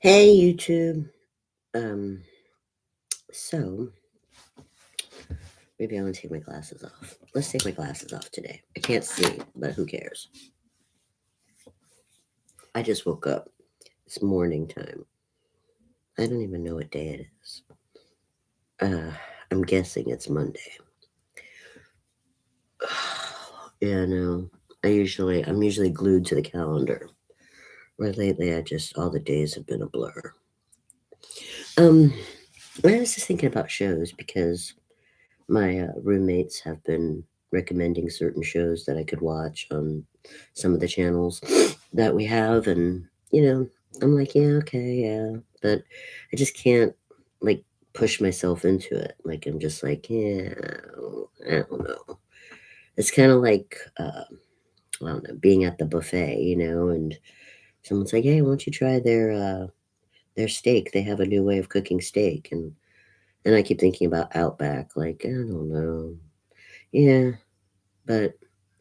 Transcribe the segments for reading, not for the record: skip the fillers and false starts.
Hey YouTube. Um, so maybe I want to take my glasses off. Let's take my glasses off today. I can't see, but who cares? I just woke up. It's morning time. I don't even know what day it is. Uh, I'm guessing it's Monday. Yeah, no. I'm usually glued to the calendar. Where lately all the days have been a blur. Um, I was just thinking about shows because my roommates have been recommending certain shows that I could watch on some of the channels that we have, and I'm like, yeah, okay, yeah, but I just can't like push myself into it. Like I'm just like, yeah, I don't know. It's kind of like I don't know, being at the buffet, and someone's like, hey, why don't you try their steak? They have a new way of cooking steak, and I keep thinking about Outback. Like I don't know. Yeah, but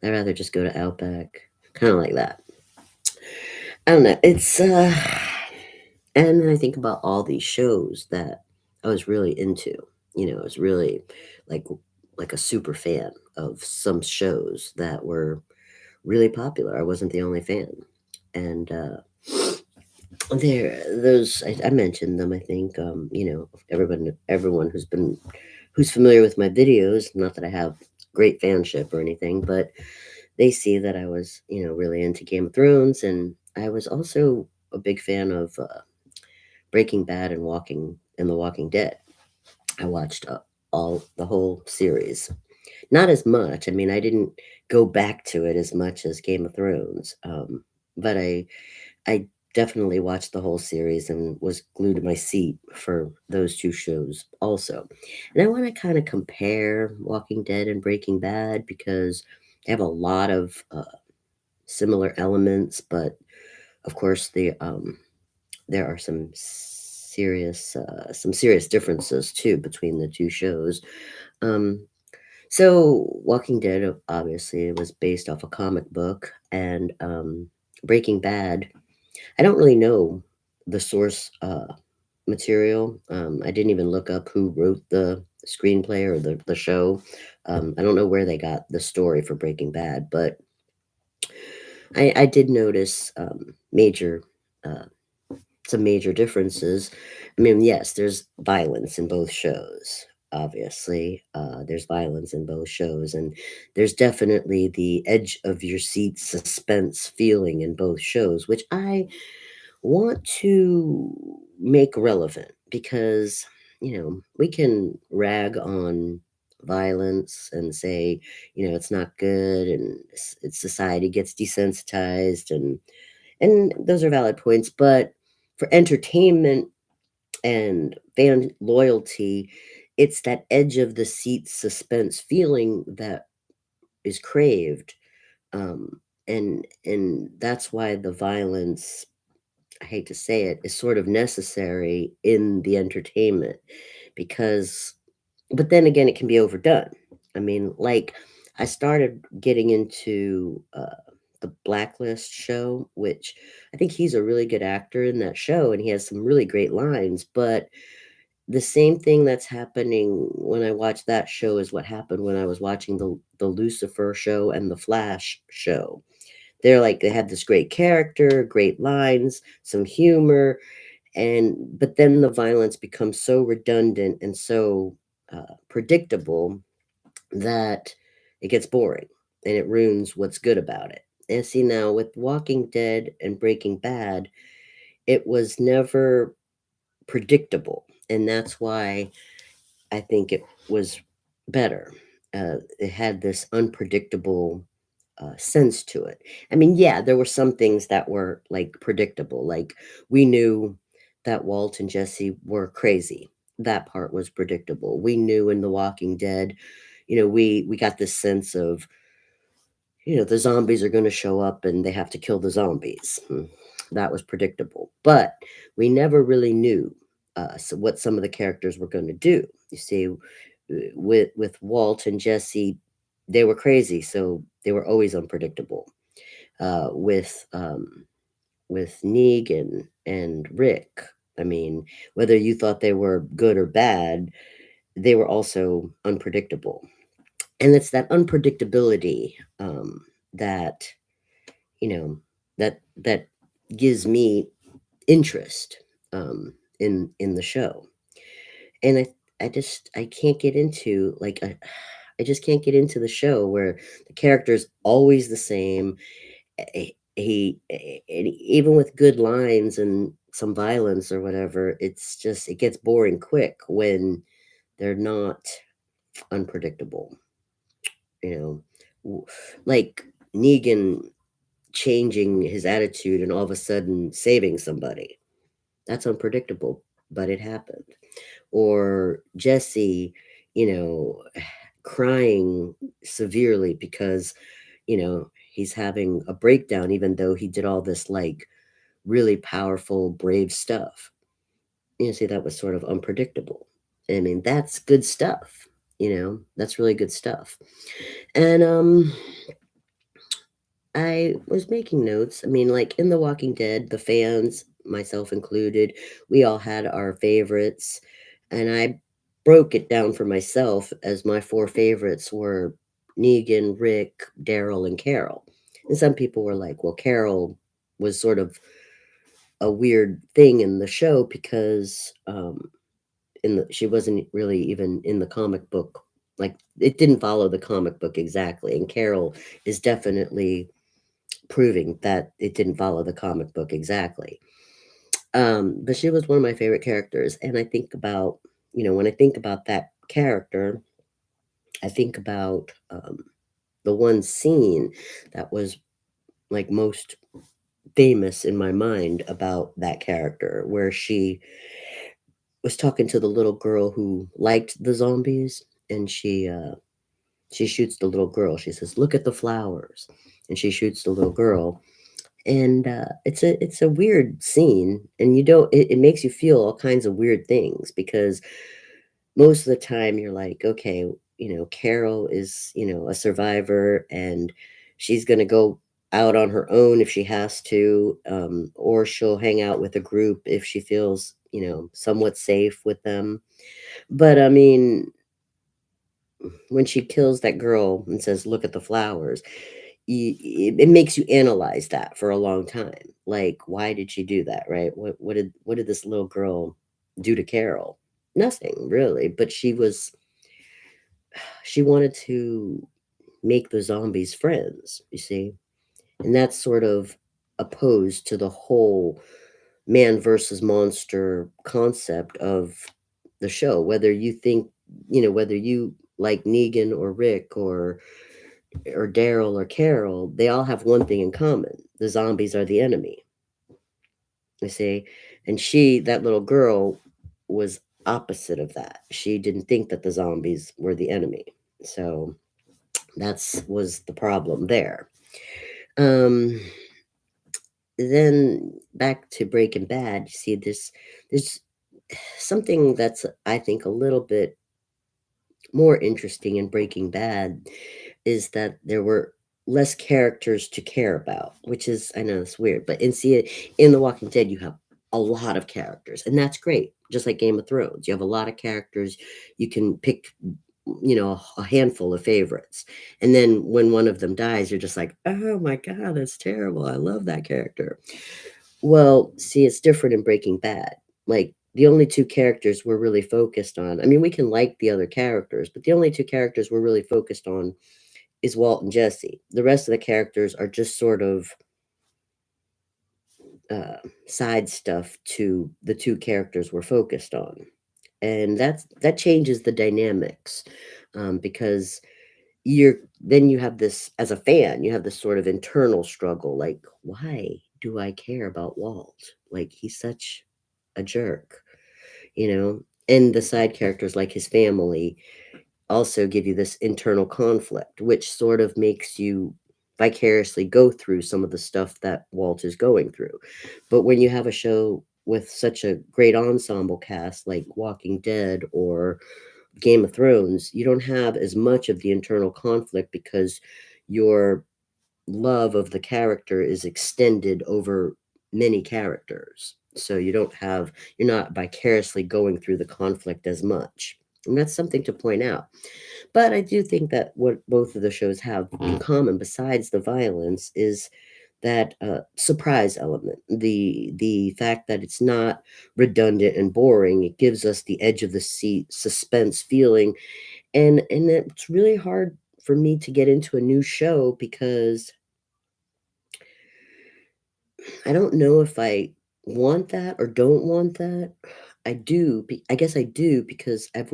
I'd rather just go to Outback. Kind of like that. I don't know. And then I think about all these shows that I was really into. I was really like like a super fan of some shows that were really popular. I wasn't the only fan. And I mentioned them, I think. Everyone who's familiar with my videos, not that I have great fanship or anything, but they see that I was, really into Game of Thrones, and I was also a big fan of Breaking Bad and The Walking Dead. I watched all the whole series. Not as much. I mean, I didn't go back to it as much as Game of Thrones, but I definitely watched the whole series and was glued to my seat for those two shows also. And I want to kind of compare Walking Dead and Breaking Bad because they have a lot of similar elements, but of course there are some serious differences too between the two shows. Um, so Walking Dead obviously was based off a comic book, and Breaking Bad. I don't really know the source material. I didn't even look up who wrote the screenplay or the show. I don't know where they got the story for Breaking Bad, but I did notice uh, some major differences. I mean, yes, there's violence in both shows. Obviously, there's violence in both shows, and there's definitely the edge of your seat suspense feeling in both shows, which I want to make relevant because we can rag on violence and say it's not good, and society gets desensitized, and those are valid points, but for entertainment and fan loyalty, it's that edge of the seat suspense feeling that is craved. And that's why the violence, I hate to say it, is sort of necessary in the entertainment because, but then again, it can be overdone. I mean, like, I started getting into the Blacklist show, which I think he's a really good actor in that show, and he has some really great lines. But the same thing that's happening when I watch that show is what happened when I was watching the Lucifer show and the Flash show. They have this great character, great lines, some humor, but then the violence becomes so redundant and so predictable that it gets boring and it ruins what's good about it. And see, now with Walking Dead and Breaking Bad, it was never predictable, and that's why I think it was better. It had this unpredictable sense to it. I mean, yeah, there were some things that were like predictable. Like we knew that Walt and Jesse were crazy. That part was predictable. We knew in The Walking Dead, we got this sense of, the zombies are going to show up and they have to kill the zombies. That was predictable. But we never really knew what some of the characters were going to do. You see, with Walt and Jesse, they were crazy, so they were always unpredictable. With with Negan and Rick. I mean, whether you thought they were good or bad, they were also unpredictable. And it's that unpredictability that, you know, that gives me interest in the show. And I can't get into like I just can't get into the show where the character's always the same. And even with good lines and some violence or whatever, it's just it gets boring quick when they're not unpredictable. You know, like Negan changing his attitude and all of a sudden saving somebody. That's unpredictable, but it happened. Or Jesse, you know, crying severely because, he's having a breakdown, even though he did all this like really powerful, brave stuff. See, that was sort of unpredictable. I mean, that's good stuff. That's really good stuff. And I was making notes. I mean, like in The Walking Dead, the fans, myself included, we all had our favorites. And I broke it down for myself as my four favorites were Negan, Rick, Daryl, and Carol. And some people were like, well, Carol was sort of a weird thing in the show because she wasn't really even in the comic book. Like it didn't follow the comic book exactly. And Carol is definitely proving that it didn't follow the comic book exactly. But she was one of my favorite characters. And I think about, when I think about that character, I think about the one scene that was like most famous in my mind about that character, where she was talking to the little girl who liked the zombies, and she shoots the little girl. She says, "Look at the flowers," and she shoots the little girl. And it's a weird scene, and it makes you feel all kinds of weird things because most of the time you're like, okay, Carol is, a survivor, and she's going to go out on her own if she has to, or she'll hang out with a group if she feels, somewhat safe with them. But I mean, when she kills that girl and says, "Look at the flowers," it makes you analyze that for a long time. Like, why did she do that, right? What did this little girl do to Carol? Nothing really, but she wanted to make the zombies friends, you see? And that's sort of opposed to the whole man versus monster concept of the show. Whether you like Negan or Rick or Daryl or Carol, they all have one thing in common. The zombies are the enemy, you see? And that little girl, was opposite of that. She didn't think that the zombies were the enemy. So that's was the problem there. Um, then back to Breaking Bad, you see there's something that's I think a little bit more interesting in Breaking Bad is that there were less characters to care about, which is I know it's weird, but in The Walking Dead you have a lot of characters, and that's great. Just like Game of Thrones, you have a lot of characters. You can pick, a handful of favorites, and then when one of them dies, you're just like, oh my god, that's terrible. I love that character. Well, see, it's different in Breaking Bad. Like, the only 2 characters we're really focused on, I mean, we can like the other characters, but the only 2 characters we're really focused on is Walt and Jesse. The rest of the characters are just sort of, uh, side stuff to the 2 characters we're focused on. And that changes the dynamics, because you have this as a fan, you have this sort of internal struggle, like, "Why do I care about Walt? Like, he's such a jerk," you know? And the side characters, like his family, also give you this internal conflict, which sort of makes you vicariously go through some of the stuff that Walt is going through. But when you have a show with such a great ensemble cast like Walking Dead or Game of Thrones, you don't have as much of the internal conflict because your love of the character is extended over many characters. So you're not vicariously going through the conflict as much. And that's something to point out. But I do think that what both of the shows have in common, besides the violence, is that surprise element. The fact that it's not redundant and boring. It gives us the edge of the seat suspense feeling, and it's really hard for me to get into a new show because I don't know if I want that or don't want that. I guess I do because I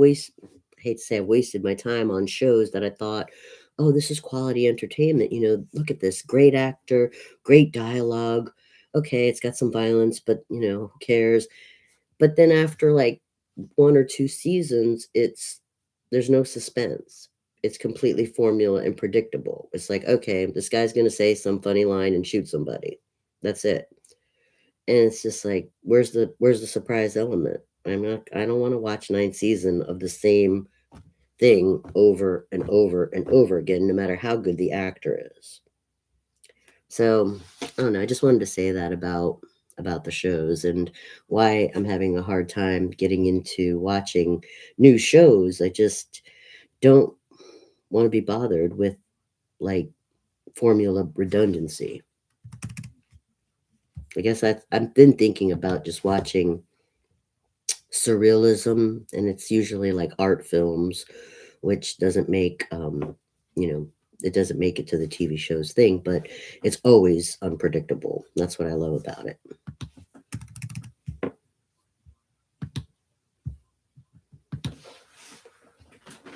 hate to say I've wasted my time on shows that I thought, "Oh, this is quality entertainment, look at this, great actor, great dialogue. Okay, it's got some violence, but, who cares?" But then after, like, 1 or 2 seasons, there's no suspense. It's completely formula and predictable. It's like, "Okay, this guy's gonna say some funny line and shoot somebody. That's it." And it's just like, where's the surprise element? I don't wanna watch 9th season of the same thing over and over and over again, no matter how good the actor is. So, I don't know, I just wanted to say that about the shows and why I'm having a hard time getting into watching new shows. I just don't wanna be bothered with, like, formula redundancy. I guess I've been thinking about just watching surrealism, and it's usually like art films, which doesn't make you know it doesn't make it to the TV shows thing, but it's always unpredictable. That's what I love about it.